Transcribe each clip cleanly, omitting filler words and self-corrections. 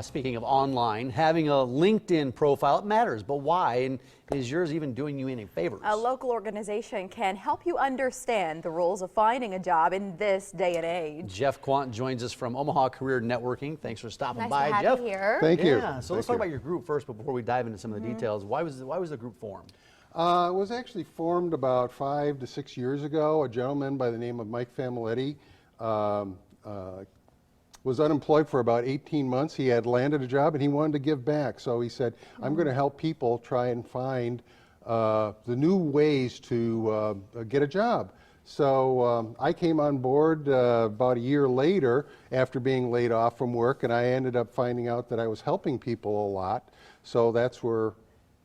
Speaking of online, having a LinkedIn profile, it matters, but why? And is yours even doing you any favors? A local organization can help you understand the rules of finding a job in this day and age. Jeff Quant joins us from Omaha Career Networking. Thanks for stopping by, Nice to Jeff. have you here. Thank you. Yeah, so let's talk about your group first, but before we dive into some of the details, why was the group formed? It was actually formed about 5 to 6 years ago. A gentleman by the name of Mike Familetti was unemployed for about 18 months. He had landed a job and he wanted to give back. So he said, I'm going to help people try and find the new ways to get a job. So I came on board about a year later after being laid off from work, and I ended up finding out that I was helping people a lot. So that's where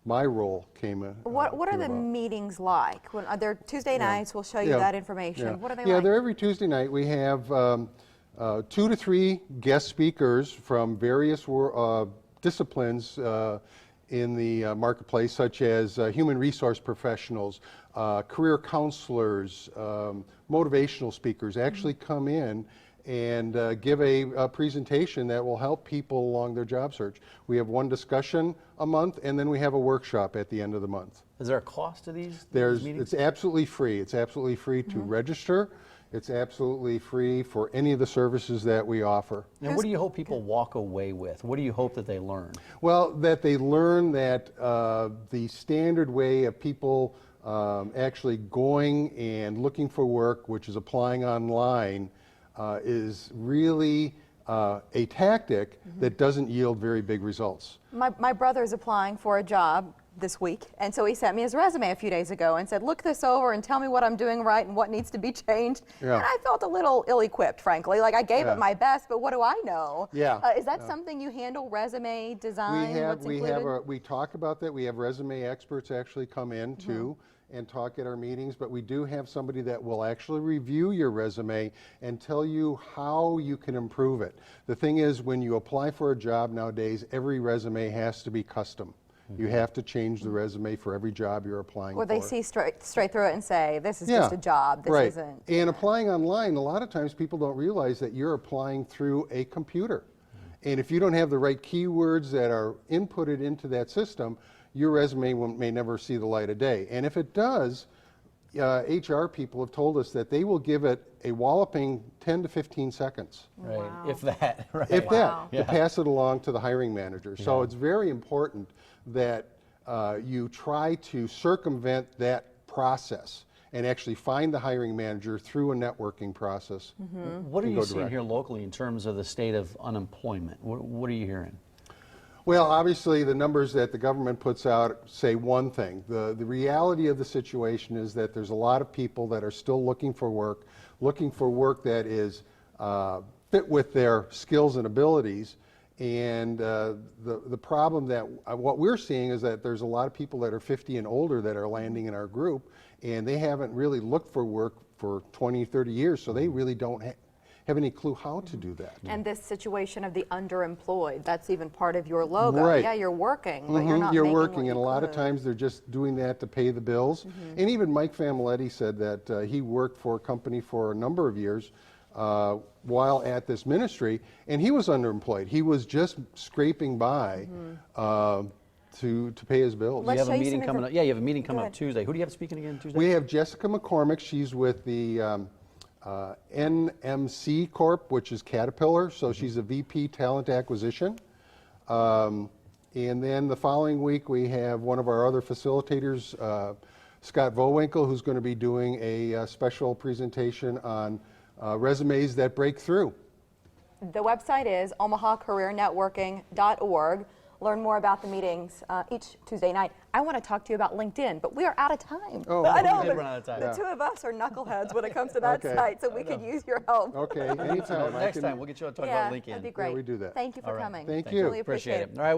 my role came in. What are the meetings like? When, they're Tuesday nights. We'll show you that information. What are they like? Yeah, they're every Tuesday night. We have 2 to 3 guest speakers from various disciplines in the marketplace, such as human resource professionals, career counselors, motivational speakers actually come in and give a presentation that will help people along their job search. We have one discussion a month, and then we have a workshop at the end of the month. Is there a cost to these meetings? It's absolutely free. It's absolutely free to register. It's absolutely free for any of the services that we offer. And what do you hope people walk away with? What do you hope that they learn? Well, that they learn that the standard way of people actually going and looking for work, which is applying online, is really a tactic that doesn't yield very big results. My brother's applying for a job this week, and so he sent me his resume a few days ago and said, look this over and tell me what I'm doing right and what needs to be changed. And I felt a little ill-equipped, frankly. Like, I gave it my best, but what do I know? Is that something you handle, resume design? We talk about that. We have resume experts actually come in too and talk at our meetings, but we do have somebody that will actually review your resume and tell you how you can improve it. The thing is, when you apply for a job nowadays, every resume has to be custom. You have to change the resume for every job you're applying for. Or they see straight through it and say, this is just a job, this isn't. And applying online, a lot of times people don't realize that you're applying through a computer. And if you don't have the right keywords that are inputted into that system, your resume may never see the light of day. And if it does, HR people have told us that they will give it a walloping 10 to 15 seconds. Right, if that. Right. If that, to pass it along to the hiring manager. So it's very important that you try to circumvent that process and actually find the hiring manager through a networking process. What are you seeing here locally in terms of the state of unemployment? What are you hearing? Well, obviously the numbers that the government puts out say one thing. The reality of the situation is that there's a lot of people that are still looking for work that is fit with their skills and abilities. And the problem that what we're seeing is that there's a lot of people that are 50 and older that are landing in our group, and they haven't really looked for work for 20, 30 years, so they really don't have any clue how to do that. And this situation of the underemployed, that's even part of your logo. Right. Yeah, you're working, but you're not You're making working, what you and a lot of could. times they're just doing that to pay the bills. And even Mike Familetti said that he worked for a company for a number of years while at this ministry, and he was underemployed. He was just scraping by to pay his bills. You have a meeting coming up. Yeah, you have a meeting coming up Tuesday. Who do you have speaking again Tuesday? We have Jessica McCormick. She's with the NMC Corp, which is Caterpillar, so she's a VP Talent Acquisition. And then the following week we have one of our other facilitators, Scott Vowinkle, who's going to be doing a special presentation on resumes that break through. The website is omahacareernetworking.org. Learn more about the meetings each Tuesday night. I want to talk to you about LinkedIn, but we are out of time. Oh, I know, we did run out of time. The two of us are knuckleheads when it comes to that site, so we could use your help. Okay, anytime. Next time we'll get you to talk about LinkedIn. That'd be great. Yeah, we do that. Thank you for coming. Thank you. Really appreciate it. All right.